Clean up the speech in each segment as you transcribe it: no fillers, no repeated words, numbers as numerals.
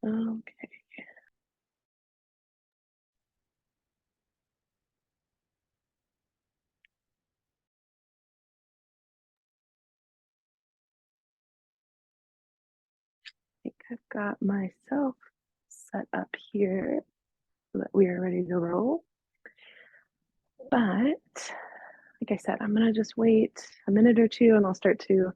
Okay. I think I've got myself set up here so that we are ready to roll. But like I said, I'm going to just wait a minute or two and I'll start to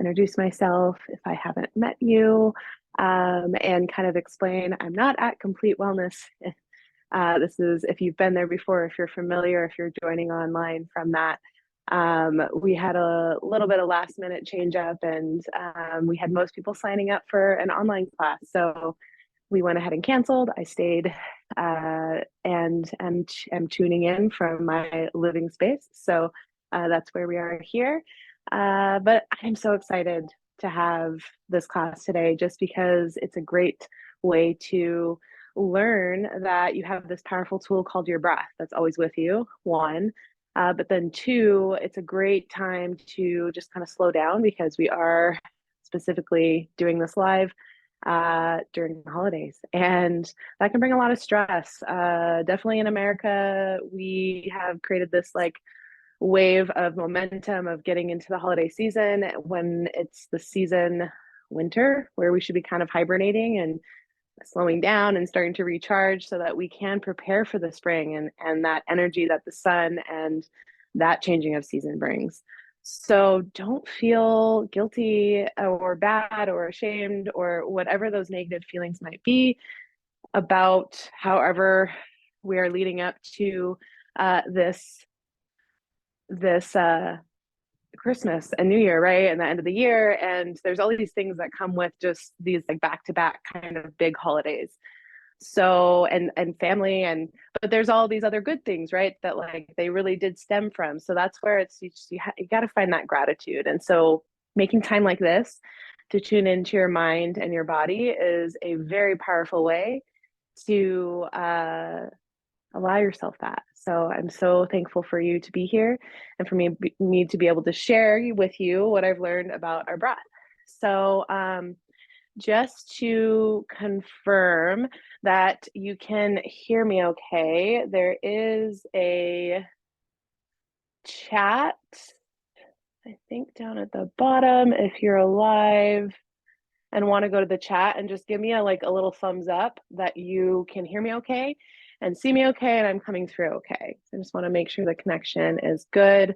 introduce myself if I haven't met you, and kind of explain I'm not at Complete Wellness. This is if you've been there before, if you're familiar, if you're joining online from that. We had a little bit of last minute change up and we had most people signing up for an online class. So we went ahead and canceled. I stayed and am tuning in from my living space. So that's where we are here. But I'm so excited to have this class today just because it's a great way to learn that you have this powerful tool called your breath that's always with you, one. But then two, it's a great time to just kind of slow down because we are specifically doing this live during the holidays. And that can bring a lot of stress. Definitely in America, we have created this like wave of momentum of getting into the holiday season when it's the season winter where we should be kind of hibernating and slowing down and starting to recharge so that we can prepare for the spring and that energy that the sun and that changing of season brings. So don't feel guilty or bad or ashamed or whatever those negative feelings might be about however we are leading up to this Christmas and New Year, right? And the end of the year. And there's all these things that come with just these like back to back kind of big holidays. So and family and but there's all these other good things, right? That like they really did stem from. So that's where it's you got to find that gratitude. And so making time like this to tune into your mind and your body is a very powerful way to allow yourself that. So I'm so thankful for you to be here and for me to be able to share with you what I've learned about our breath. So just to confirm that you can hear me okay, there is a chat, I think down at the bottom. If you're alive and want to go to the chat and just give me a little thumbs up that you can hear me okay and see me okay and I'm coming through okay. So I just want to make sure the connection is good.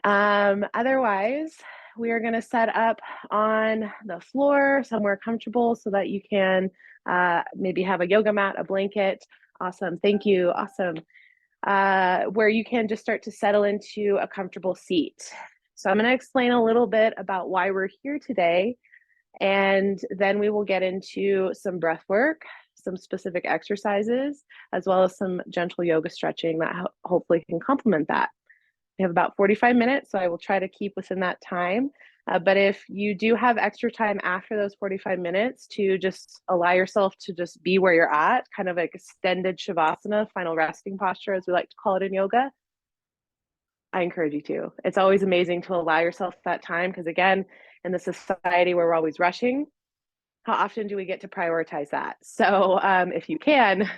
Otherwise, we are going to set up on the floor somewhere comfortable so that you can maybe have a yoga mat, a blanket. Awesome. Thank you. Awesome. Where you can just start to settle into a comfortable seat. So I'm going to explain a little bit about why we're here today, and then we will get into some breath work, some specific exercises, as well as some gentle yoga stretching that hopefully can complement that. We have about 45 minutes, so I will try to keep within that time. But if you do have extra time after those 45 minutes to just allow yourself to just be where you're at, kind of like extended Shavasana, final resting posture, as we like to call it in yoga, I encourage you to. It's always amazing to allow yourself that time because, again, in the society where we're always rushing, how often do we get to prioritize that? So if you can,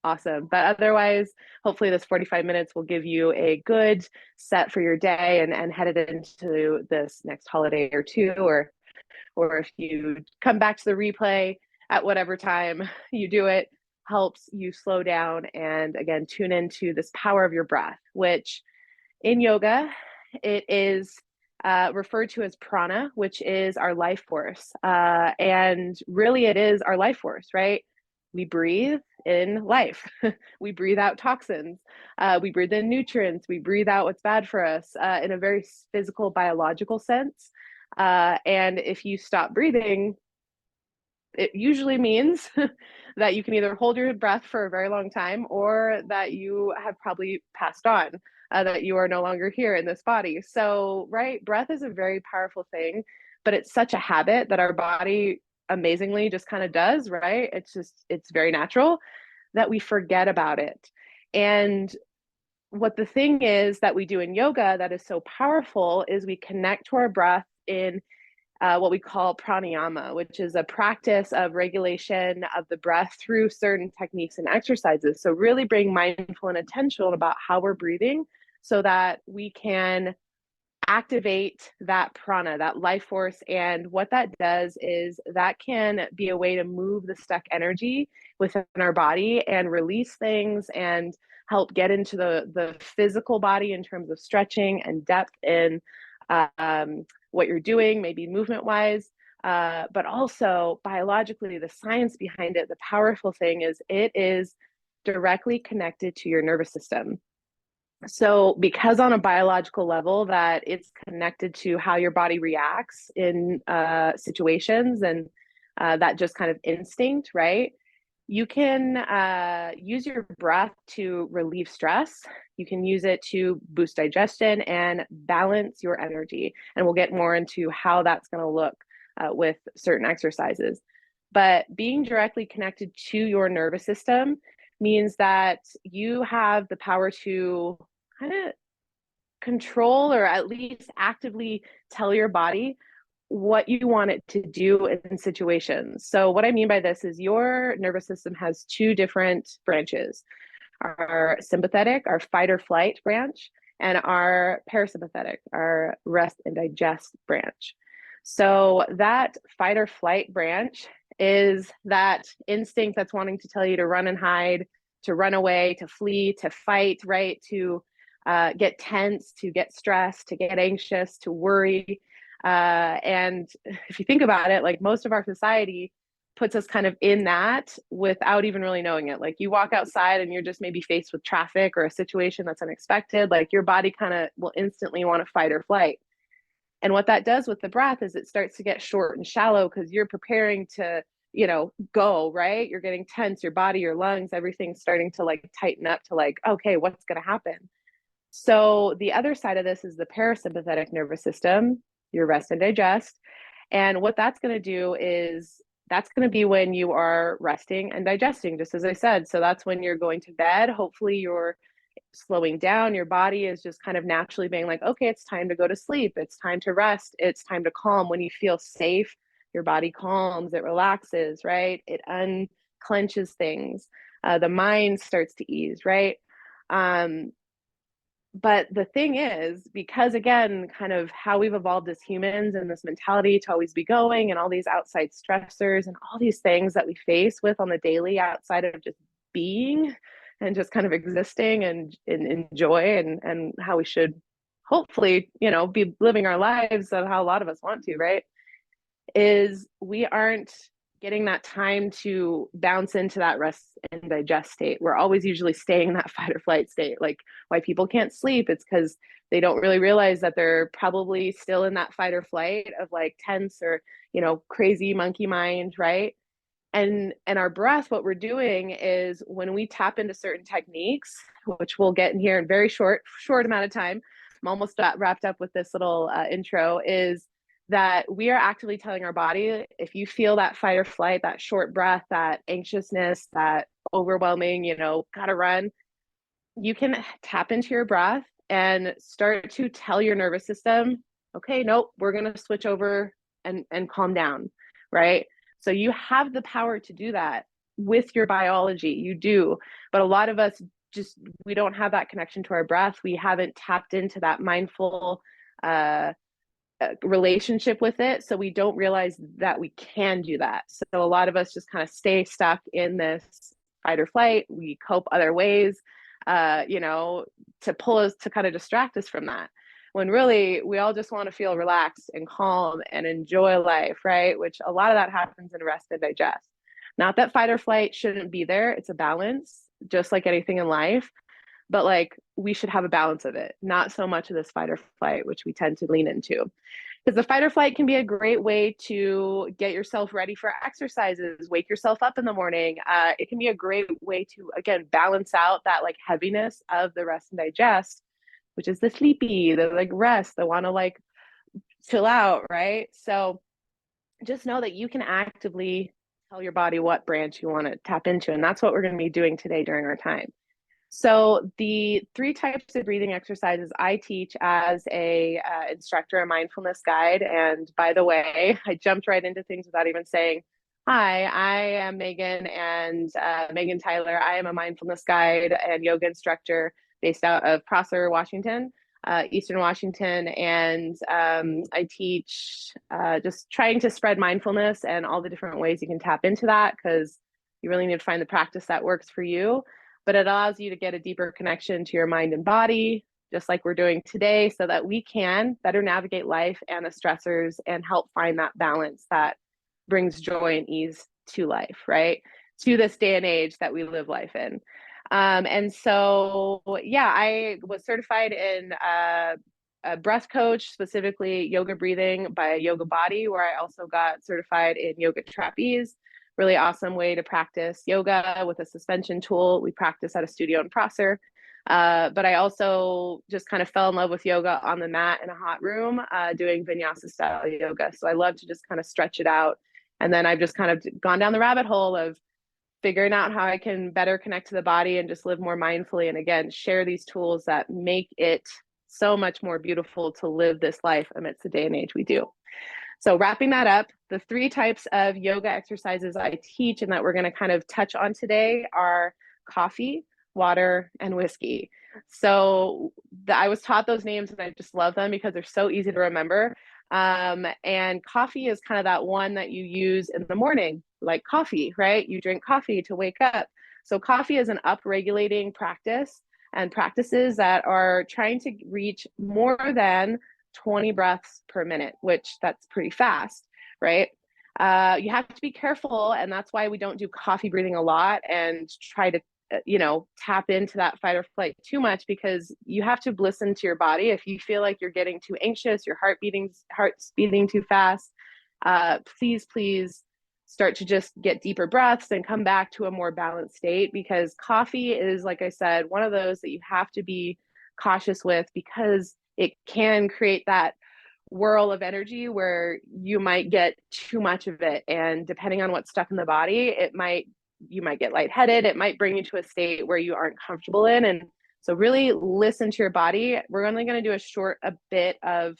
awesome. But otherwise, hopefully this 45 minutes will give you a good set for your day and headed into this next holiday or two, or if you come back to the replay at whatever time you do it, helps you slow down and again tune into this power of your breath, which in yoga it is referred to as prana, which is our life force. And really, it is our life force, right? We breathe in life. We breathe out toxins. We breathe in nutrients. We breathe out what's bad for us in a very physical, biological sense. And if you stop breathing, it usually means that you can either hold your breath for a very long time or that you have probably passed on, that you are no longer here in this body. So, right, breath is a very powerful thing, but it's such a habit that our body amazingly just kind of does, right? It's very natural that we forget about it. And what the thing is that we do in yoga that is so powerful is we connect to our breath in what we call pranayama, which is a practice of regulation of the breath through certain techniques and exercises. So really bring mindful and attention about how we're breathing so that we can activate that prana, that life force. And what that does is that can be a way to move the stuck energy within our body and release things and help get into the physical body in terms of stretching and depth in what you're doing, maybe movement wise. But also biologically, the science behind it, the powerful thing is it is directly connected to your nervous system. So because on a biological level that it's connected to how your body reacts in situations and that just kind of instinct, right? You can use your breath to relieve stress. You can use it to boost digestion and balance your energy. And we'll get more into how that's going to look with certain exercises. But being directly connected to your nervous system means that you have the power to kind of control or at least actively tell your body what you want it to do in situations. So what I mean by this is your nervous system has two different branches, our sympathetic, our fight or flight branch, and our parasympathetic, our rest and digest branch. So that fight or flight branch is that instinct that's wanting to tell you to run and hide, to run away, to flee, to fight, right? To get tense, to get stressed, to get anxious, to worry. And if you think about it, like most of our society puts us kind of in that without even really knowing it. Like you walk outside and you're just maybe faced with traffic or a situation that's unexpected, like your body kind of will instantly want to fight or flight. And what that does with the breath is it starts to get short and shallow because you're preparing to, go, right? You're getting tense, your body, your lungs, everything's starting to like tighten up to like, okay, what's going to happen? So the other side of this is the parasympathetic nervous system, your rest and digest. And what that's going to do is that's going to be when you are resting and digesting, just as I said. So that's when you're going to bed. Hopefully you're slowing down. Your body is just kind of naturally being like, okay, it's time to go to sleep. It's time to rest. It's time to calm. When you feel safe, your body calms, it relaxes, right? It unclenches things. The mind starts to ease, right? But the thing is, because again, kind of how we've evolved as humans and this mentality to always be going and all these outside stressors and all these things that we face with on the daily outside of just being and just kind of existing and enjoy and how we should hopefully, be living our lives of how a lot of us want to, right? Is we aren't getting that time to bounce into that rest and digest state. We're always usually staying in that fight or flight state. Like why people can't sleep, it's because they don't really realize that they're probably still in that fight or flight of like tense or, crazy monkey mind, right? And our breath, what we're doing is when we tap into certain techniques, which we'll get in here in very short amount of time, I'm almost wrapped up with this little intro, is that we are actively telling our body, if you feel that fight or flight, that short breath, that anxiousness, that overwhelming, gotta run, you can tap into your breath and start to tell your nervous system, okay, nope, we're going to switch over and calm down, right? So you have the power to do that with your biology. You do. But a lot of us we don't have that connection to our breath. We haven't tapped into that mindful relationship with it. So we don't realize that we can do that. So a lot of us just kind of stay stuck in this fight or flight. We cope other ways, to pull us, to kind of distract us from that. When really we all just want to feel relaxed and calm and enjoy life, right? Which a lot of that happens in rest and digest. Not that fight or flight shouldn't be there. It's a balance, just like anything in life. But like we should have a balance of it, not so much of this fight or flight, which we tend to lean into. Because the fight or flight can be a great way to get yourself ready for exercises, wake yourself up in the morning. It can be a great way to, again, balance out that like heaviness of the rest and digest, which is the sleepy, the like rest, the want to like chill out, right? So just know that you can actively tell your body what branch you want to tap into. And that's what we're going to be doing today during our time. So the three types of breathing exercises I teach as a instructor, a mindfulness guide. And by the way, I jumped right into things without even saying, hi, I am Megan and Megan Tyler. I am a mindfulness guide and yoga instructor based out of Prosser, Washington, Eastern Washington. And I teach just trying to spread mindfulness and all the different ways you can tap into that, because you really need to find the practice that works for you, but it allows you to get a deeper connection to your mind and body, just like we're doing today, so that we can better navigate life and the stressors and help find that balance that brings joy and ease to life, right? To this day and age that we live life in. And so, yeah, I was certified in a breath coach, specifically yoga breathing by Yoga Body, where I also got certified in yoga trapeze. Really awesome way to practice yoga with a suspension tool. We practice at a studio in Prosser. But I also just kind of fell in love with yoga on the mat in a hot room, doing vinyasa style yoga. So I love to just kind of stretch it out. And then I've just kind of gone down the rabbit hole of figuring out how I can better connect to the body and just live more mindfully. And again, share these tools that make it so much more beautiful to live this life amidst the day and age we do. So wrapping that up, the three types of yoga exercises I teach and that we're going to kind of touch on today are coffee, water, and whiskey. So I was taught those names and I just love them because they're so easy to remember. And coffee is kind of that one that you use in the morning, like coffee, right? You drink coffee to wake up. So coffee is an up-regulating practice and practices that are trying to reach more than 20 breaths per minute, which that's pretty fast, right? You have to be careful, and that's why we don't do coffee breathing a lot and try to, tap into that fight or flight too much, because you have to listen to your body. If you feel like you're getting too anxious, your heart's beating too fast, please start to just get deeper breaths and come back to a more balanced state, because coffee is, like I said, one of those that you have to be cautious with, because it can create that whirl of energy where you might get too much of it. And depending on what's stuck in the body, you might get lightheaded. It might bring you to a state where you aren't comfortable in. And so really listen to your body. We're only going to do a bit of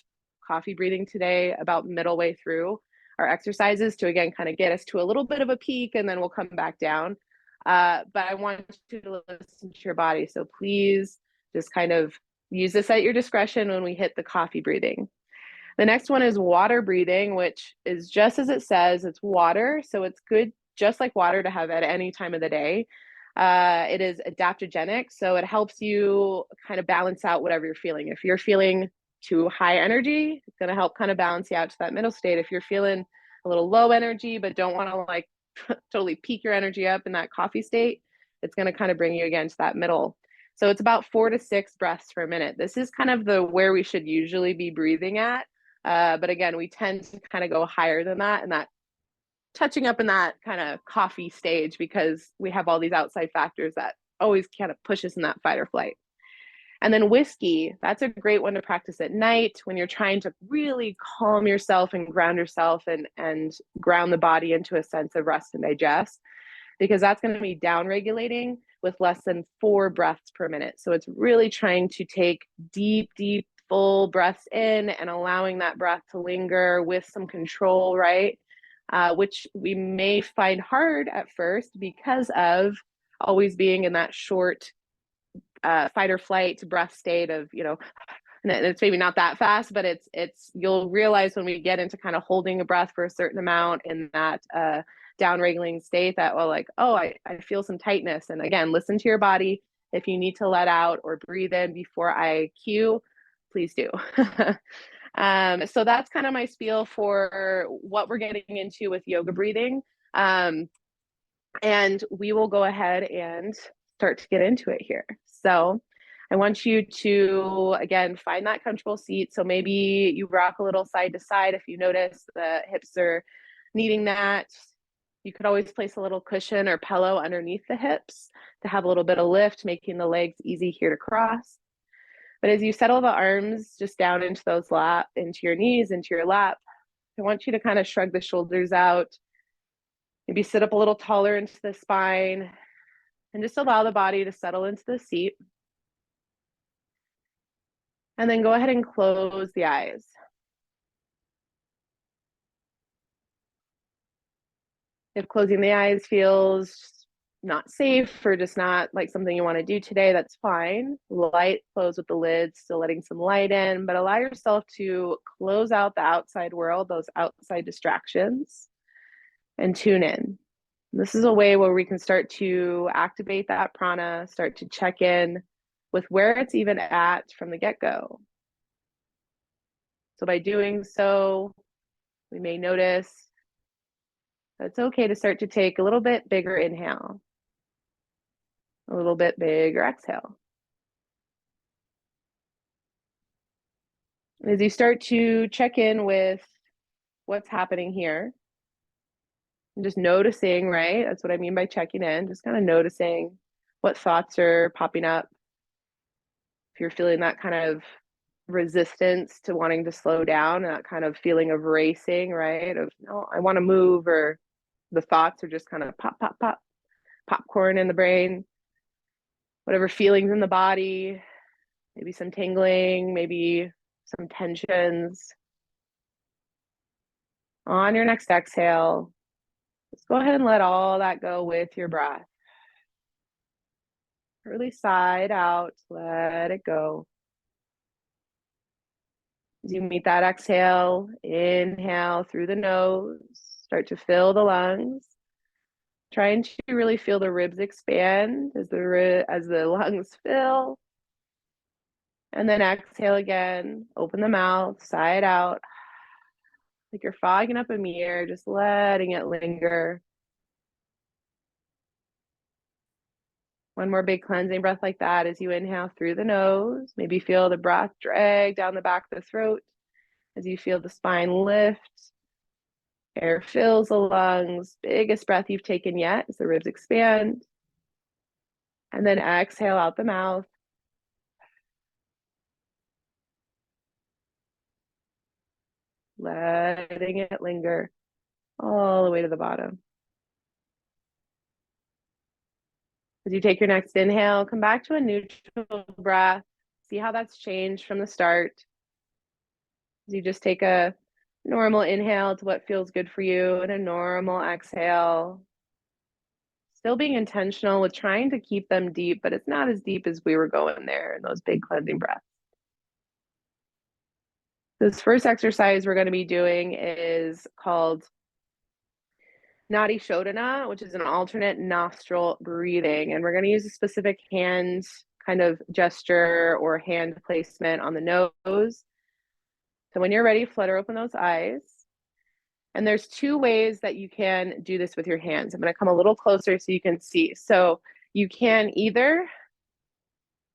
coffee breathing today, about middle way through our exercises, to again kind of get us to a little bit of a peak, and then we'll come back down. But I want you to listen to your body. So please just kind of use this at your discretion when we hit the coffee breathing. The next one is water breathing, which is just as it says, it's water. So it's good, just like water, to have at any time of the day. It is adaptogenic, so it helps you kind of balance out whatever you're feeling. If you're feeling too high energy, it's going to help kind of balance you out to that middle state. If you're feeling a little low energy, but don't want to like totally peak your energy up in that coffee state, it's going to kind of bring you again to that middle. So it's about 4 to 6 breaths per minute. This is kind of where we should usually be breathing at. But again, we tend to kind of go higher than that, and that touching up in that kind of coffee stage, because we have all these outside factors that always kind of push us in that fight or flight. And then whiskey, that's a great one to practice at night when you're trying to really calm yourself and ground yourself and ground the body into a sense of rest and digest, because that's going to be down regulating with less than 4 breaths per minute. So it's really trying to take deep, full breaths in and allowing that breath to linger with some control, right? Which we may find hard at first because of always being in that short fight or flight breath state of, and it's maybe not that fast, but you'll realize when we get into kind of holding a breath for a certain amount in that down regulating state, that, well, like, oh, I feel some tightness. And again, listen to your body. If you need to let out or breathe in before I cue, please do. So that's kind of my spiel for what we're getting into with yoga breathing. And we will go ahead and start to get into it here. So I want you to, again, find that comfortable seat. So maybe you rock a little side to side if you notice the hips are needing that. You could always place a little cushion or pillow underneath the hips to have a little bit of lift, making the legs easy here to cross. But as you settle the arms just down into into your knees, into your lap, I want you to kind of shrug the shoulders out. Maybe sit up a little taller into the spine. And just allow the body to settle into the seat. And then go ahead and close the eyes. If closing the eyes feels not safe or just not like something you want to do today, that's fine. Light close with the lids, still letting some light in, but allow yourself to close out the outside world, those outside distractions, and tune in. This is a way where we can start to activate that prana, start to check in with where it's even at from the get-go. So by doing so, we may notice that it's okay to start to take a little bit bigger inhale, a little bit bigger exhale. As you start to check in with what's happening here, and just noticing, right? That's what I mean by checking in, just kind of noticing what thoughts are popping up. If you're feeling that kind of resistance to wanting to slow down, that kind of feeling of racing, right? Of, no, I want to move, or the thoughts are just kind of pop, pop, pop, popcorn in the brain, whatever feelings in the body, maybe some tingling, maybe some tensions. On your next exhale, just go ahead and let all that go with your breath. Really side out, let it go. As you meet that exhale, inhale through the nose, start to fill the lungs. Trying to really feel the ribs expand as the lungs fill. And then exhale again, open the mouth, sigh it out. Like you're fogging up a mirror, just letting it linger. One more big cleansing breath like that as you inhale through the nose. Maybe feel the breath drag down the back of the throat as you feel the spine lift. Air fills the lungs. Biggest breath you've taken yet as the ribs expand. And then exhale out the mouth. Letting it linger all the way to the bottom. As you take your next inhale, come back to a neutral breath. See how that's changed from the start. As you just take a normal inhale to what feels good for you and a normal exhale. Still being intentional with trying to keep them deep, but it's not as deep as we were going there in those big cleansing breaths. This first exercise we're going to be doing is called Nadi Shodhana, which is an alternate nostril breathing. And we're going to use a specific hand kind of gesture or hand placement on the nose. So when you're ready, flutter open those eyes. And there's two ways that you can do this with your hands. I'm going to come a little closer so you can see. So you can either,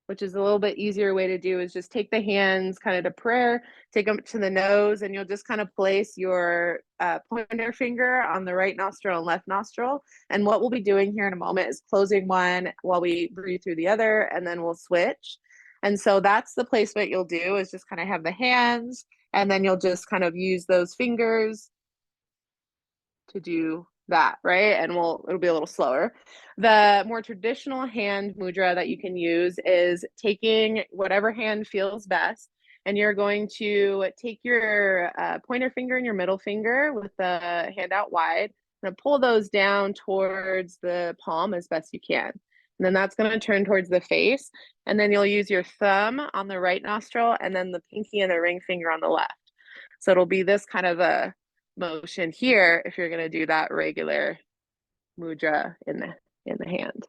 which is a little bit easier way to do, is just take the hands kind of to prayer, take them to the nose, and you'll just kind of place your pointer finger on the right nostril and left nostril. And what we'll be doing here in a moment is closing one while we breathe through the other, and then we'll switch. And so that's the placement you'll do, is just kind of have the hands, and then you'll just kind of use those fingers to do that, right? And it'll be a little slower. The more traditional hand mudra that you can use is taking whatever hand feels best, and you're going to take your pointer finger and your middle finger with the hand out wide, and pull those down towards the palm as best you can. And then that's going to turn towards the face, and then you'll use your thumb on the right nostril and then the pinky and the ring finger on the left. So it'll be this kind of a motion here if you're going to do that regular mudra in the hand.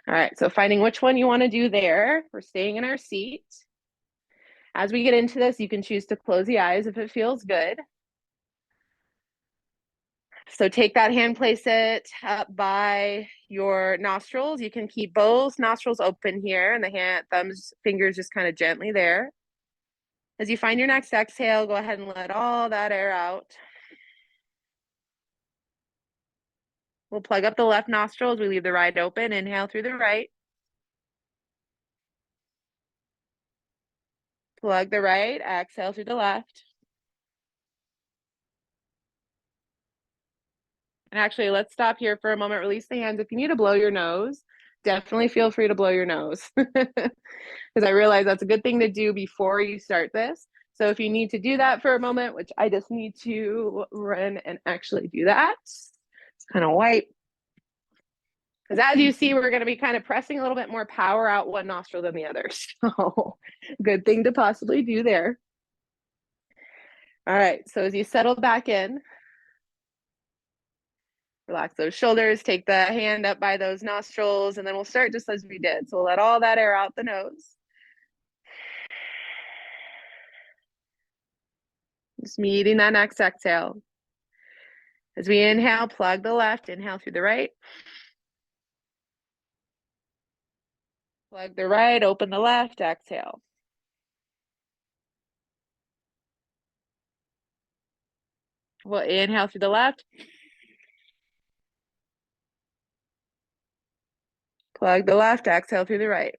All right, so finding which one you want to do there. We're staying in our seat. As we get into this, you can choose to close the eyes if it feels good. So take that hand, place it up by your nostrils. You can keep both nostrils open here, and the fingers just kind of gently there. As you find your next exhale, go ahead and let all that air out. We'll plug up the left nostril as we leave the right open. Inhale through the right. Plug the right, exhale through the left. And actually, let's stop here for a moment. Release the hands. If you need to blow your nose, definitely feel free to blow your nose because I realize that's a good thing to do before you start this. So if you need to do that for a moment, which I just need to run and actually do that, just kind of wipe. Because as you see, we're going to be kind of pressing a little bit more power out one nostril than the other. So good thing to possibly do there. All right, so as you settle back in, relax those shoulders, take the hand up by those nostrils, and then we'll start just as we did. So we'll let all that air out the nose. Just meeting that next exhale. As we inhale, plug the left, inhale through the right. Plug the right, open the left, exhale. We'll inhale through the left. Plug the left, exhale through the right.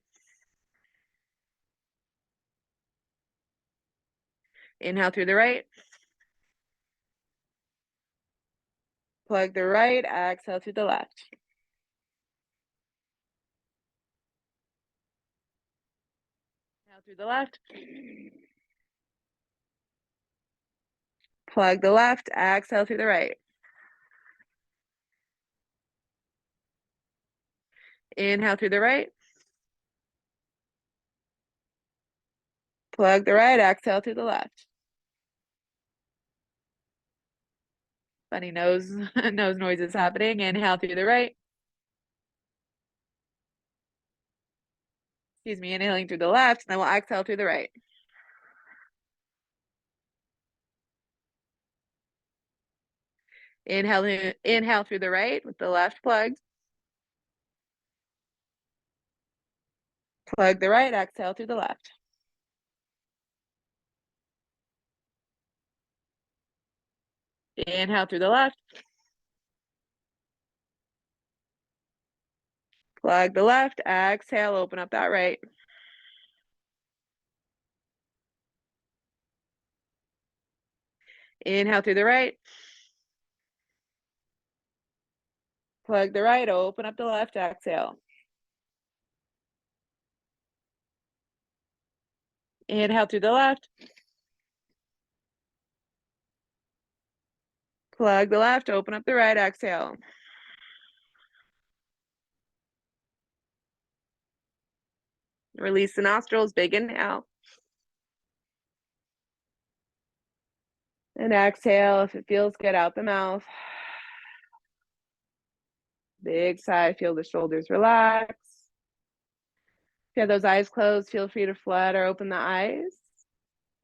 Inhale through the right. Plug the right, exhale through the left. Inhale through the left. Plug the left, exhale through the right. Inhale through the right. Plug the right, exhale through the left. Funny nose noises happening. Inhale through the right. Excuse me, inhaling through the left, and then we'll exhale through the right. Inhale through the right with the left plugged. Plug the right, exhale through the left. Inhale through the left. Plug the left, exhale, open up that right. Inhale through the right. Plug the right, open up the left, exhale. Inhale through the left. Plug the left, open up the right, exhale. Release the nostrils, big inhale. And exhale, if it feels good, out the mouth. Big sigh, feel the shoulders relax. If you have those eyes closed, feel free to flutter or open the eyes.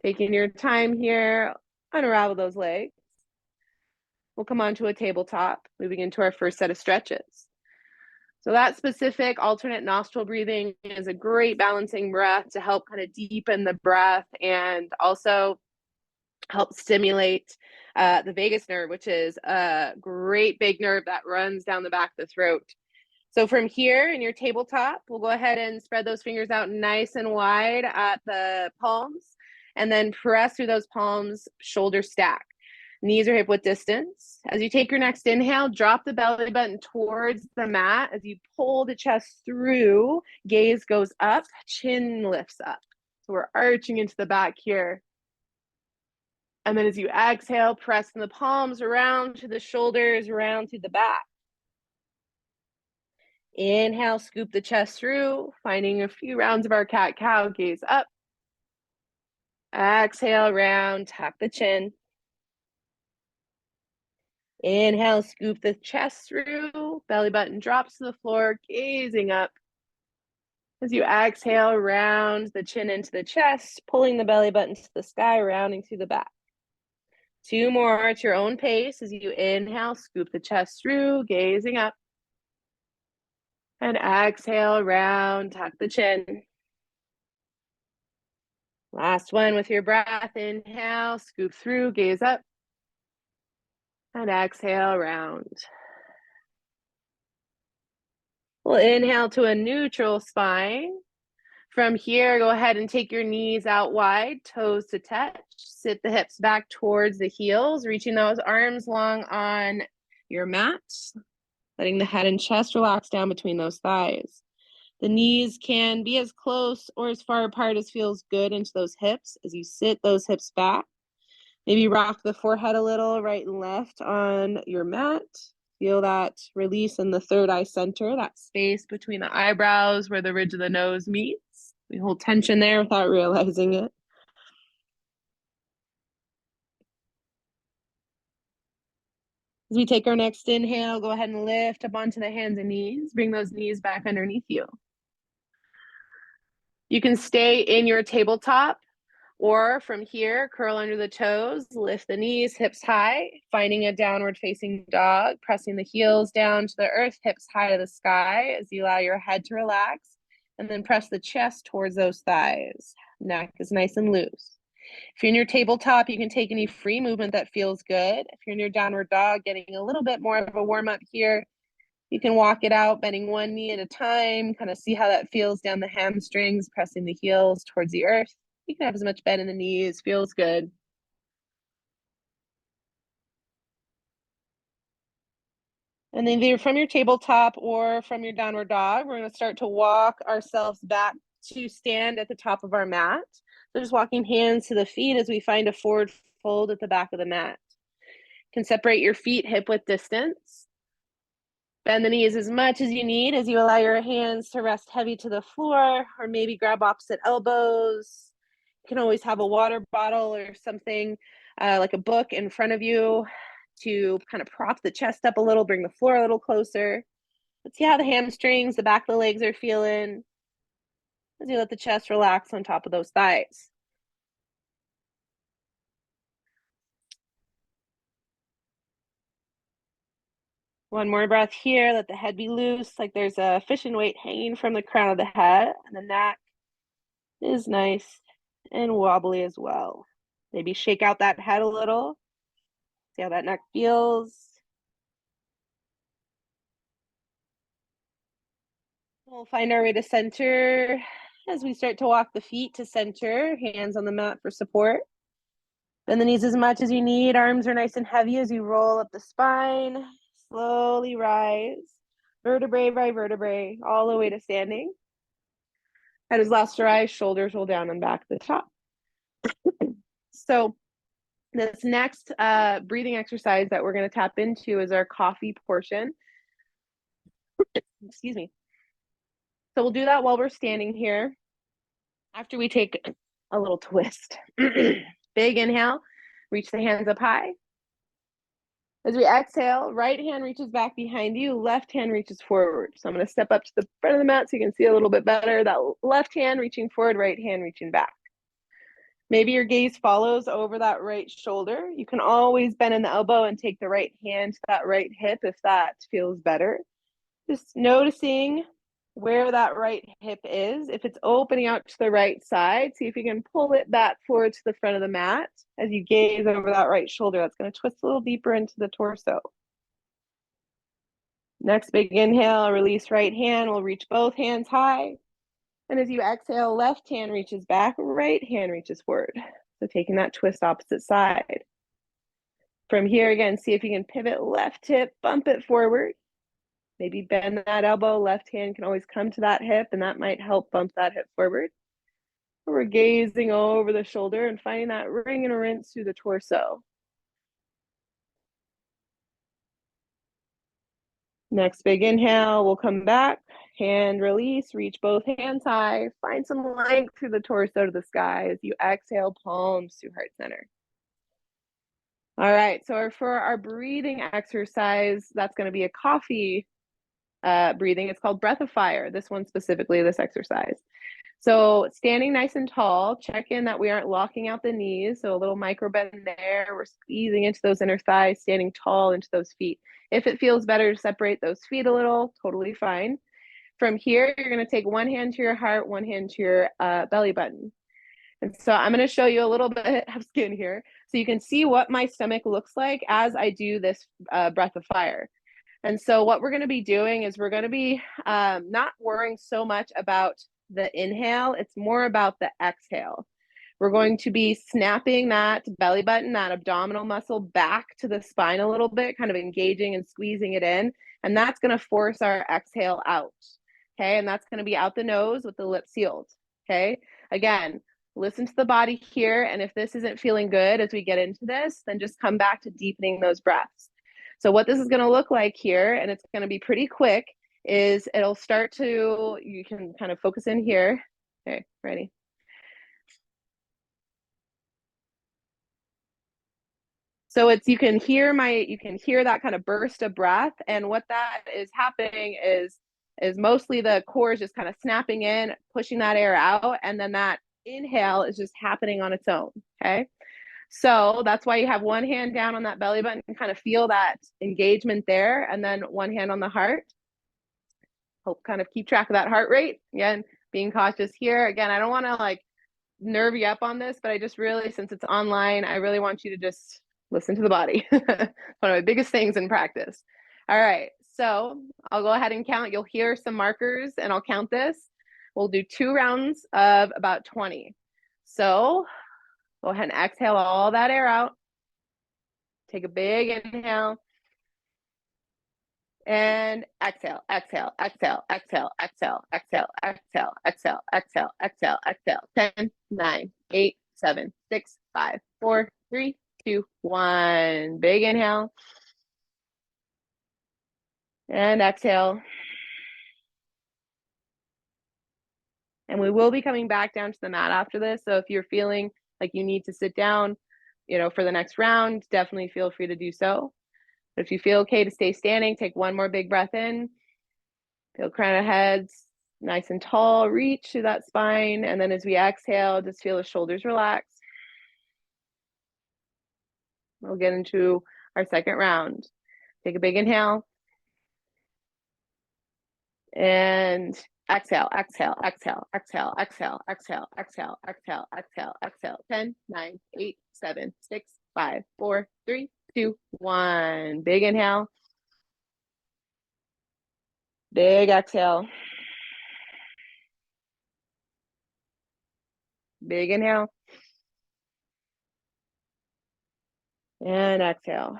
Taking your time here, unravel those legs. We'll come onto a tabletop, moving into our first set of stretches. So that specific alternate nostril breathing is a great balancing breath to help kind of deepen the breath and also help stimulate the vagus nerve, which is a great big nerve that runs down the back of the throat. So from here in your tabletop, we'll go ahead and spread those fingers out nice and wide at the palms, and then press through those palms, shoulder stack. Knees are hip width distance. As you take your next inhale, drop the belly button towards the mat. As you pull the chest through, gaze goes up, chin lifts up. So we're arching into the back here. And then as you exhale, press the palms around to the shoulders, around to the back. Inhale, scoop the chest through, finding a few rounds of our cat-cow, gaze up. Exhale, round, tuck the chin. Inhale, scoop the chest through, belly button drops to the floor, gazing up. As you exhale, round the chin into the chest, pulling the belly button to the sky, rounding through the back. 2 more at your own pace. As you inhale, scoop the chest through, gazing up. And exhale, round, tuck the chin. Last one with your breath. Inhale, scoop through, gaze up. And exhale, round. We'll inhale to a neutral spine. From here, go ahead and take your knees out wide, toes to touch. Sit the hips back towards the heels, reaching those arms long on your mat. Letting the head and chest relax down between those thighs. The knees can be as close or as far apart as feels good into those hips. As you sit those hips back, maybe rock the forehead a little right and left on your mat. Feel that release in the third eye center, that space between the eyebrows where the ridge of the nose meets. We hold tension there without realizing it. As we take our next inhale, go ahead and lift up onto the hands and knees. Bring those knees back underneath you. You can stay in your tabletop, or from here, curl under the toes, lift the knees, hips high, finding a downward facing dog, pressing the heels down to the earth, hips high to the sky as you allow your head to relax, and then press the chest towards those thighs. Neck is nice and loose. If you're in your tabletop, you can take any free movement that feels good. If you're in your downward dog, getting a little bit more of a warm up here, you can walk it out, bending one knee at a time, kind of see how that feels down the hamstrings, pressing the heels towards the earth. You can have as much bend in the knees, feels good. And then either from your tabletop or from your downward dog, we're going to start to walk ourselves back to stand at the top of our mat. So just walking hands to the feet as we find a forward fold at the back of the mat. You can separate your feet hip width distance. Bend the knees as much as you need as you allow your hands to rest heavy to the floor, or maybe grab opposite elbows. You can always have a water bottle or something like a book in front of you to kind of prop the chest up a little, bring the floor a little closer. Let's see how the hamstrings, the back of the legs are feeling as you let the chest relax on top of those thighs. One more breath here. Let the head be loose, like there's a fishing weight hanging from the crown of the head, and the neck is nice and wobbly as well. Maybe shake out that head a little. See how that neck feels. We'll find our way to center as we start to walk the feet to center, hands on the mat for support. Bend the knees as much as you need. Arms are nice and heavy as you roll up the spine. Slowly rise, vertebrae by vertebrae, all the way to standing. Head is last to rise, shoulders roll down and back to the top. So this next breathing exercise that we're going to tap into is our coffee portion. Excuse me. So we'll do that while we're standing here. After we take a little twist. Big inhale, reach the hands up high. As we exhale, right hand reaches back behind you, left hand reaches forward. So I'm going to step up to the front of the mat so you can see a little bit better. That left hand reaching forward, right hand reaching back. Maybe your gaze follows over that right shoulder. You can always bend in the elbow and take the right hand to that right hip if that feels better. Just noticing where that right hip is. If it's opening out to the right side, see if you can pull it back forward to the front of the mat. As you gaze over that right shoulder, that's going to twist a little deeper into the torso. Next big inhale, release right hand. We'll reach both hands high. And as you exhale, left hand reaches back, right hand reaches forward. So taking that twist opposite side. From here, again, see if you can pivot left hip, bump it forward. Maybe bend that elbow, left hand can always come to that hip, and that might help bump that hip forward. We're gazing over the shoulder and finding that ring and rinse through the torso. Next big inhale, we'll come back, hand release, reach both hands high, find some length through the torso to the sky as you exhale, palms to heart center. All right, so for our breathing exercise, that's going to be a coffee breathing. It's called Breath of Fire, this one specifically, this exercise. So standing nice and tall, check in that we aren't locking out the knees. So a little micro bend there. We're squeezing into those inner thighs, standing tall into those feet. If it feels better to separate those feet a little, totally fine. From here, you're going to take one hand to your heart, one hand to your belly button. And so I'm going to show you a little bit of skin here so you can see what my stomach looks like as I do this breath of fire. And so what we're going to be doing is we're going to be not worrying so much about the inhale. It's more about the exhale. We're going to be snapping that belly button, that abdominal muscle back to the spine a little bit, kind of engaging and squeezing it in. And that's going to force our exhale out. okay? And that's gonna be out the nose with the lips sealed, okay? Again, listen to the body here, and if this isn't feeling good as we get into this, then just come back to deepening those breaths. So what this is gonna look like here, and it's gonna be pretty quick, is it'll start to, you can kind of focus in here. Okay, ready? So it's, you can hear that kind of burst of breath, and what that is happening is mostly the core is just kind of snapping in, pushing that air out, and then that inhale is just happening on its own, okay? So that's why you have one hand down on that belly button and kind of feel that engagement there, and then one hand on the heart. Help kind of keep track of that heart rate. Again, being cautious here. Again, I don't want to like nerve you up on this, but I just really, since it's online, I really want you to just listen to the body. One of my biggest things in practice. All right, so I'll go ahead and count. You'll hear some markers and I'll count this. We'll do 2 rounds of about 20. So go ahead and exhale all that air out. Take a big inhale. And exhale, exhale, exhale, exhale, exhale, exhale, exhale, exhale, exhale, exhale, exhale. 10, 9, 8, 7, 6, 5, 4, 3, 2, 1. Big inhale. And exhale. And we will be coming back down to the mat after this. So if you're feeling like you need to sit down, for the next round, definitely feel free to do so. But if you feel okay to stay standing, take one more big breath in. Feel crown of heads nice and tall, reach through that spine. And then as we exhale, just feel the shoulders relax. We'll get into our second round. Take a big inhale. And exhale, exhale, exhale, exhale, exhale, exhale, exhale, exhale, exhale, exhale. 10, 9, 8, 7, 6, 5, 4, 3, 2, 1. Big inhale. Big exhale. Big inhale. And exhale.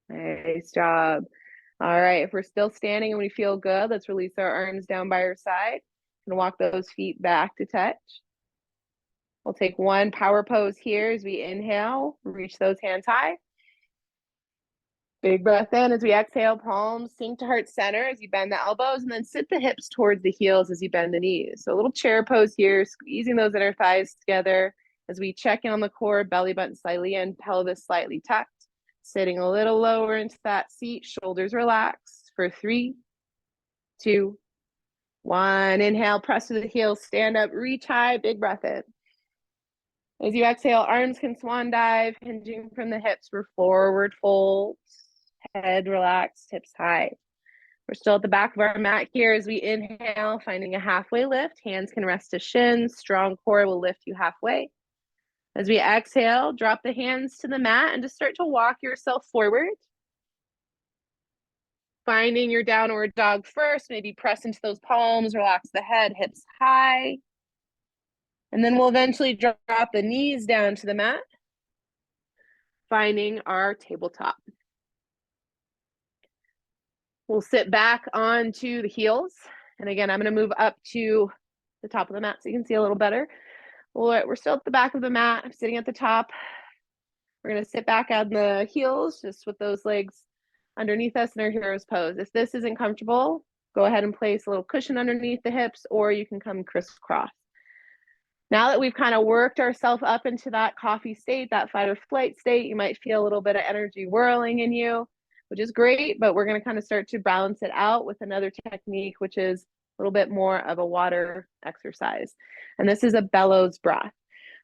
Nice job. All right, if we're still standing and we feel good, let's release our arms down by our side and walk those feet back to touch. We'll take one power pose here as we inhale, reach those hands high. Big breath in as we exhale, palms sink to heart center as you bend the elbows, and then sit the hips towards the heels as you bend the knees. So a little chair pose here, squeezing those inner thighs together as we check in on the core, belly button slightly in, pelvis slightly tucked. Sitting a little lower into that seat, shoulders relaxed for 3, 2, 1. Inhale, press to the heels, stand up, reach high, big breath in. As you exhale, arms can swan dive, hinging from the hips for forward fold. Head relaxed, hips high. We're still at the back of our mat here as we inhale, finding a halfway lift. Hands can rest to shins. Strong core will lift you halfway. As we exhale, drop the hands to the mat and just start to walk yourself forward. Finding your downward dog first, maybe press into those palms, relax the head, hips high. And then we'll eventually drop the knees down to the mat, finding our tabletop. We'll sit back onto the heels. And again, I'm going to move up to the top of the mat so you can see a little better. We're still at the back of the mat. I'm sitting at the top. We're going to sit back on the heels, just with those legs underneath us in our hero's pose. If this isn't comfortable, go ahead and place a little cushion underneath the hips, or you can come crisscross. Now that we've kind of worked ourselves up into that coffee state, that fight or flight state, you might feel a little bit of energy whirling in you, which is great, but we're going to kind of start to balance it out with another technique, which is a little bit more of a water exercise. And this is a bellows breath.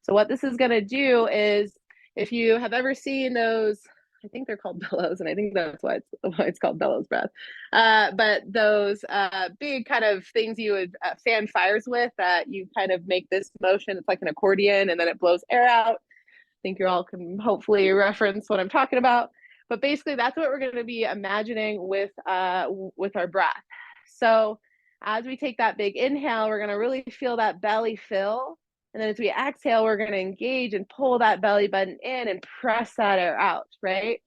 So what this is going to do is, if you have ever seen those, I think they're called bellows, and I think that's why it's called bellows breath. But those big kind of things you would fan fires with, that you kind of make this motion. It's like an accordion, and then it blows air out. I think you all can hopefully reference what I'm talking about. But basically, that's what we're going to be imagining with our breath. So as we take that big inhale, we're going to really feel that belly fill. And then as we exhale, we're going to engage and pull that belly button in and press that air out, right?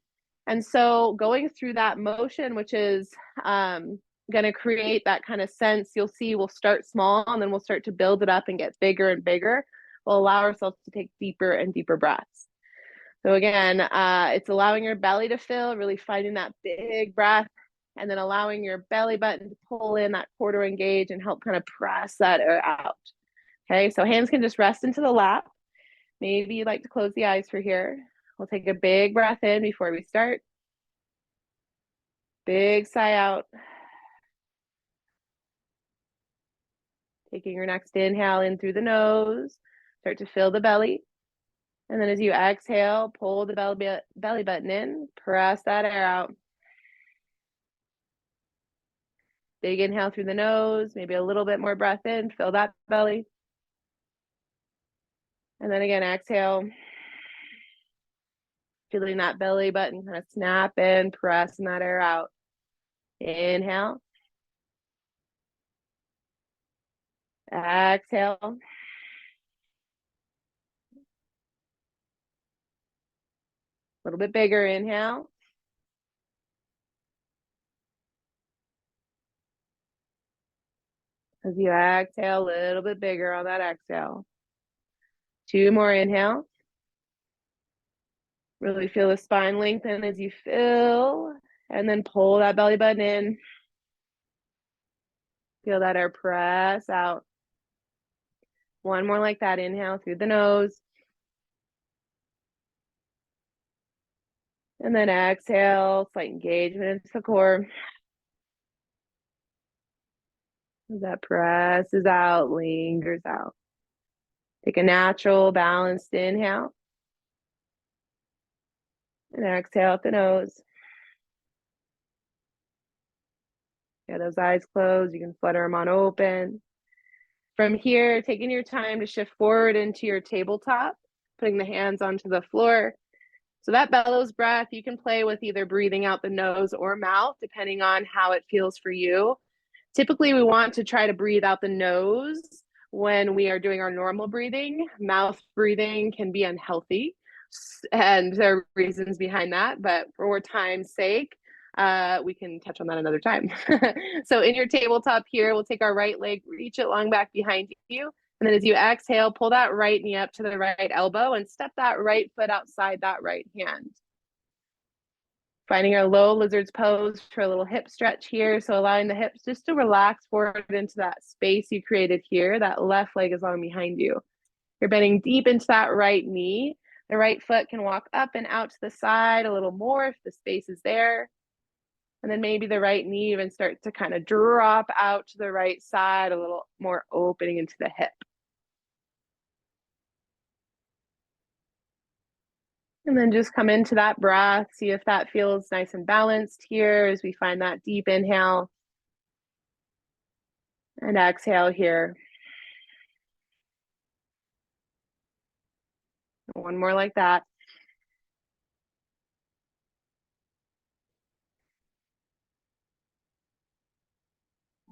And so going through that motion, which is going to create that kind of sense, you'll see we'll start small and then we'll start to build it up and get bigger and bigger. We'll allow ourselves to take deeper and deeper breaths. So again, it's allowing your belly to fill, really finding that big breath, and then allowing your belly button to pull in, that core to engage and help kind of press that air out. Okay, so hands can just rest into the lap. Maybe you'd like to close the eyes for here. We'll take a big breath in before we start. Big sigh out. Taking your next inhale in through the nose. Start to fill the belly. And then as you exhale, pull the belly button in. Press that air out. Big inhale through the nose. Maybe a little bit more breath in. Fill that belly. And then again, exhale. Feeling that belly button kind of snap in, pressing that air out. Inhale. Exhale. A little bit bigger inhale. As you exhale, a little bit bigger on that exhale. 2 more inhale. Really feel the spine lengthen as you fill, and then pull that belly button in. Feel that air press out. 1 more like that. Inhale through the nose. And then exhale, slight engagement into the core. As that presses out, lingers out. Take a natural, balanced inhale. And exhale at the nose. Yeah, those eyes closed. You can flutter them on open. From here, taking your time to shift forward into your tabletop, putting the hands onto the floor. So that bellows breath, you can play with either breathing out the nose or mouth, depending on how it feels for you. Typically, we want to try to breathe out the nose when we are doing our normal breathing. Mouth breathing can be unhealthy, and there are reasons behind that, but for time's sake, we can touch on that another time. So in your tabletop here, we'll take our right leg, reach it long back behind you, and then as you exhale, pull that right knee up to the right elbow and step that right foot outside that right hand. Finding our low lizard's pose for a little hip stretch here. So allowing the hips just to relax forward into that space you created here. That left leg is long behind you. You're bending deep into that right knee. The right foot can walk up and out to the side a little more if the space is there. And then maybe the right knee even starts to kind of drop out to the right side, a little more opening into the hip. And then just come into that breath, see if that feels nice and balanced here as we find that deep inhale. And exhale here. 1 more like that.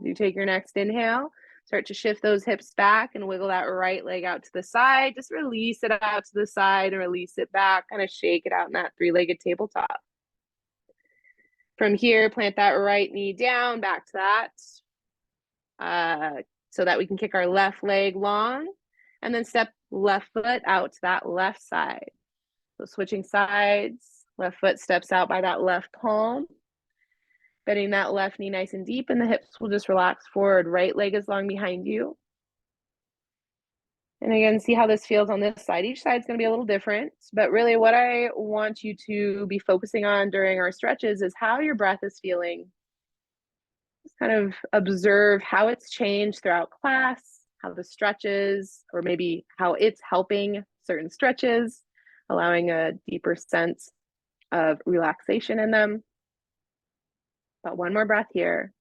You take your next inhale, start to shift those hips back and wiggle that right leg out to the side. Just release it out to the side and release it back, kind of shake it out in that 3-legged tabletop. From here, plant that right knee down, back to that, so that we can kick our left leg long, and then step left foot out to that left side. So switching sides, left foot steps out by that left palm. Bending that left knee nice and deep, and the hips will just relax forward. Right leg is long behind you. And again, see how this feels on this side. Each side is going to be a little different, but really what I want you to be focusing on during our stretches is how your breath is feeling. Just kind of observe how it's changed throughout class, how the stretches, or maybe how it's helping certain stretches, allowing a deeper sense of relaxation in them. But 1 more breath here.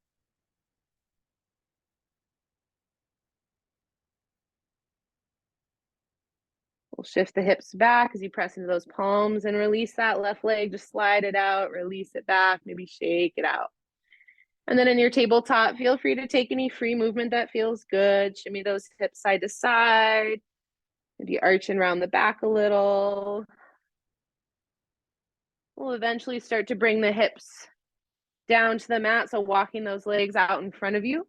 We'll shift the hips back as you press into those palms and release that left leg. Just slide it out, release it back, maybe shake it out. And then in your tabletop, feel free to take any free movement that feels good. Shimmy those hips side to side. Maybe arching around the back a little. We'll eventually start to bring the hips down to the mat, so walking those legs out in front of you.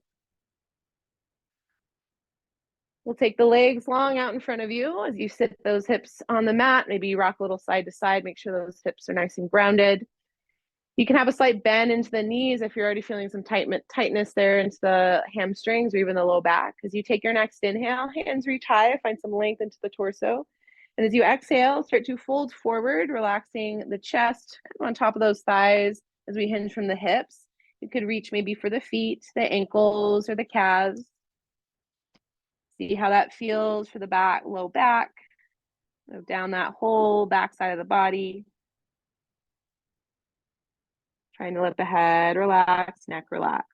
We'll take the legs long out in front of you as you sit those hips on the mat. Maybe you rock a little side to side, make sure those hips are nice and grounded. You can have a slight bend into the knees if you're already feeling some tightness there into the hamstrings or even the low back. As you take your next inhale, hands reach high, find some length into the torso. And as you exhale, start to fold forward, relaxing the chest kind of on top of those thighs as we hinge from the hips. You could reach maybe for the feet, the ankles, or the calves. See how that feels for the back, low back, down that whole back side of the body. Trying to let the head relax, neck relax.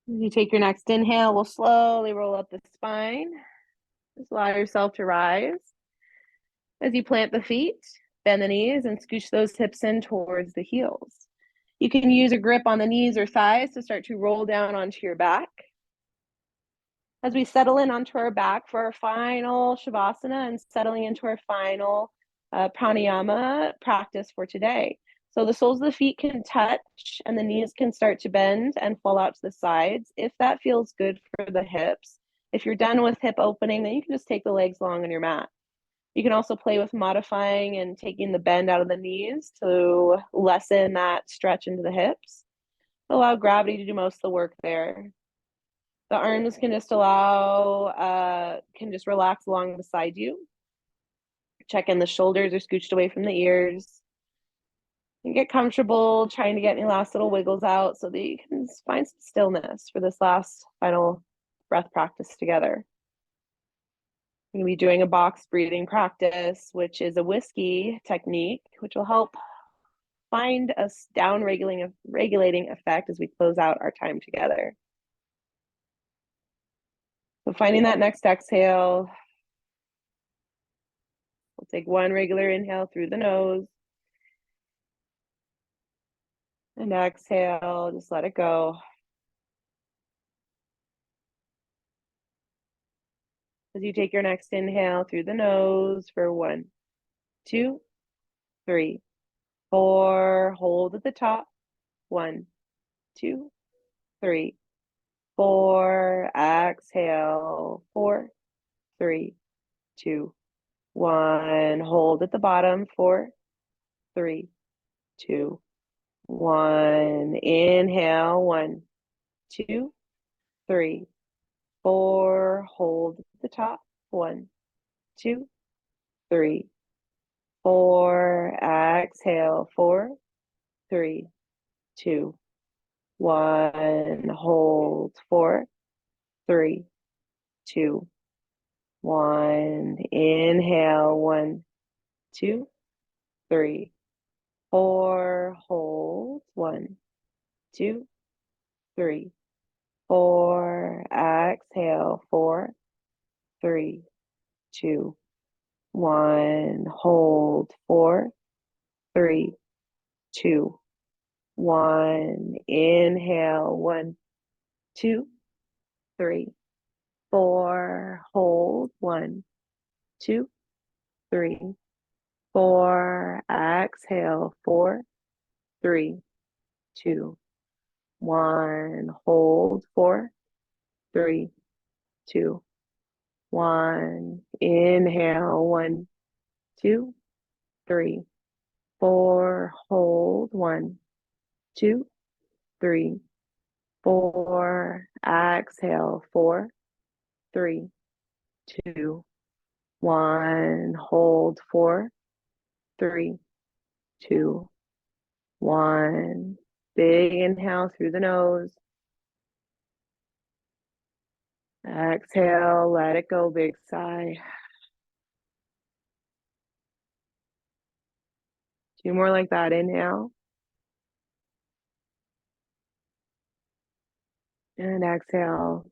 As you take your next inhale, we'll slowly roll up the spine. Just allow yourself to rise. As you plant the feet, bend the knees, and scooch those hips in towards the heels. You can use a grip on the knees or thighs to start to roll down onto your back. As we settle in onto our back for our final Shavasana and settling into our final pranayama practice for today. So the soles of the feet can touch and the knees can start to bend and fall out to the sides if that feels good for the hips. If you're done with hip opening, then you can just take the legs long on your mat. You can also play with modifying and taking the bend out of the knees to lessen that stretch into the hips. Allow gravity to do most of the work there. The arms can just relax along beside you. Check in the shoulders are scooched away from the ears. And get comfortable trying to get any last little wiggles out so that you can find some stillness for this last final breath practice together. We're going to be doing a box breathing practice, which is a whiskey technique, which will help find a down regulating effect as we close out our time together. So finding that next exhale, we'll take one regular inhale through the nose. And exhale, just let it go. As you take your next inhale through the nose for 1, 2, 3, 4. Hold at the top. 1, 2, 3, 4. Exhale. 4, 3, 2, 1. Hold at the bottom. 4, 3, 2, 1. Inhale. 1, 2, 3, 4. Hold at the top. 1, 2, 3, 4. Exhale. 4, 3, 2, 1. Hold. 4, 3, 2, 1. Inhale. 1, 2, 3, 4. Hold. 1, 2, 3, 4. Exhale. 4, 3, 2, 1. Hold. 4, 3, 2, 1. Inhale. 1, 2, 3, 4. Hold. 1, 2, 3, 4. Exhale. 4, 3, 2, 1. Hold. 4, 3, 2, 1. Inhale. 1, 2, 3, 4. Hold. 1, 2, 3, 4. Exhale. 4, 3, 2, 1. Hold. 4, 3, 2, 1. Big inhale through the nose. Exhale, let it go, big sigh. 2 more like that. Inhale. And exhale.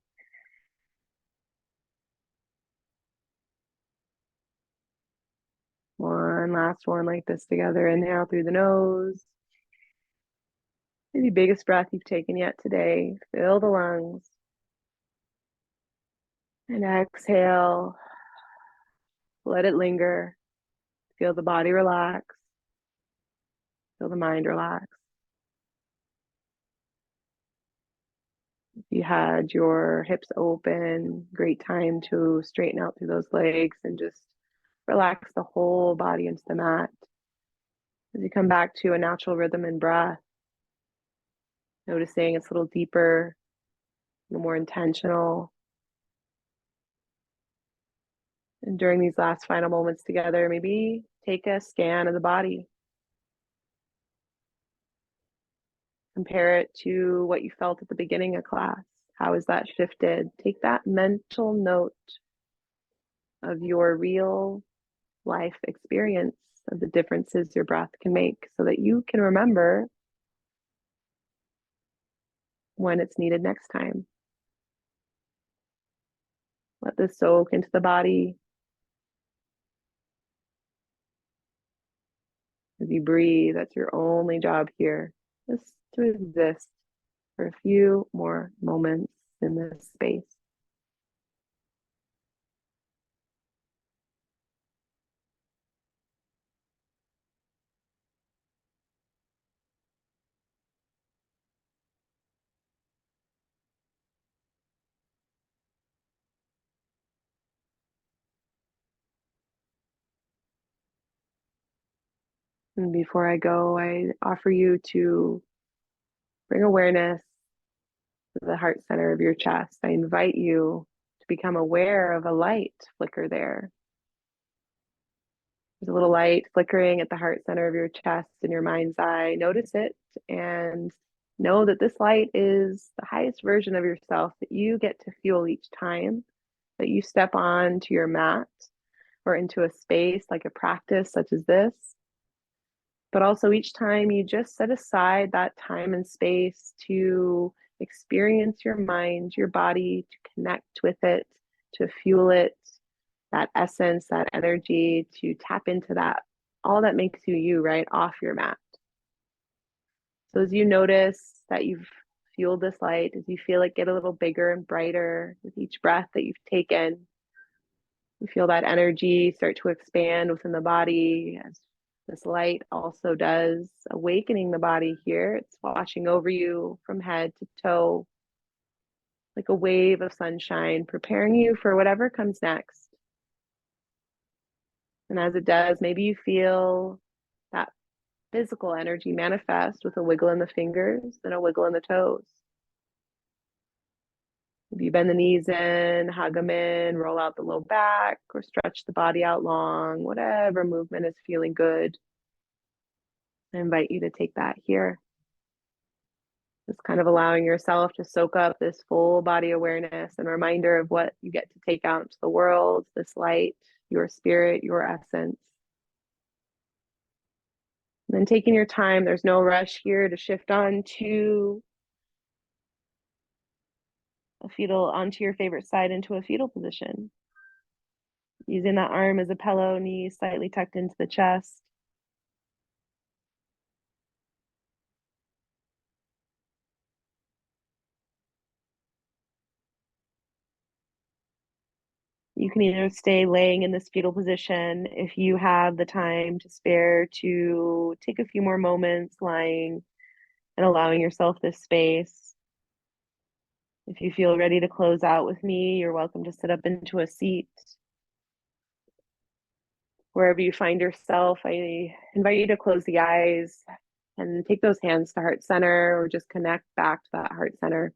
One last one like this together. Inhale through the nose. Maybe biggest breath you've taken yet today. Fill the lungs. And exhale, let it linger. Feel the body relax, feel the mind relax. If you had your hips open, great time to straighten out through those legs and just relax the whole body into the mat. As you come back to a natural rhythm and breath, noticing it's a little deeper, a little more intentional. And during these last final moments together, maybe take a scan of the body. Compare it to what you felt at the beginning of class. How has that shifted? Take that mental note of your real life experience of the differences your breath can make so that you can remember when it's needed next time. Let this soak into the body. As you breathe, that's your only job here, just to exist for a few more moments in this space. And before I go, I offer you to bring awareness to the heart center of your chest. I invite you to become aware of a light flicker there. There's a little light flickering at the heart center of your chest in your mind's eye. Notice it and know that this light is the highest version of yourself that you get to fuel each time that you step onto your mat or into a space like a practice such as this. But also each time you just set aside that time and space to experience your mind, your body, to connect with it, to fuel it, that essence, that energy, to tap into that, all that makes you you, right, off your mat. So as you notice that you've fueled this light, as you feel it get a little bigger and brighter with each breath that you've taken, you feel that energy start to expand within the body as this light also does, awakening the body here. It's washing over you from head to toe like a wave of sunshine, preparing you for whatever comes next. And as it does, maybe you feel that physical energy manifest with a wiggle in the fingers and a wiggle in the toes. Maybe you bend the knees in, hug them in, roll out the low back, or stretch the body out long, whatever movement is feeling good. I invite you to take that here. Just kind of allowing yourself to soak up this full body awareness and reminder of what you get to take out into the world, this light, your spirit, your essence. And then taking your time, there's no rush here to shift on to a fetal, onto your favorite side into a fetal position. Using that arm as a pillow, knees slightly tucked into the chest. You can either stay laying in this fetal position if you have the time to spare to take a few more moments lying and allowing yourself this space. If you feel ready to close out with me, you're welcome to sit up into a seat. Wherever you find yourself, I invite you to close the eyes and take those hands to heart center or just connect back to that heart center.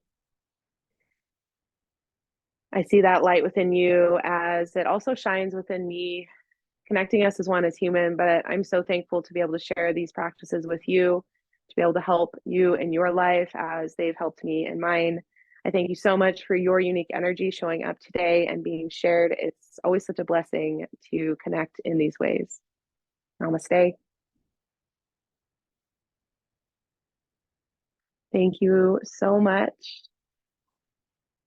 I see that light within you as it also shines within me, connecting us as one as human. But I'm so thankful to be able to share these practices with you, to be able to help you in your life as they've helped me in mine. I thank you so much for your unique energy showing up today and being shared. It's always such a blessing to connect in these ways. Namaste. Thank you so much.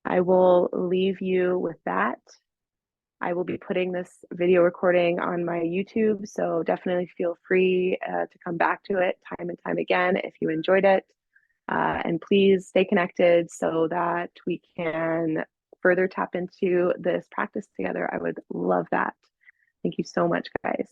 I will leave you with that. I will be putting this video recording on my YouTube, so definitely feel free to come back to it time and time again if you enjoyed it. And please stay connected so that we can further tap into this practice together, I would love that. Thank you so much, guys.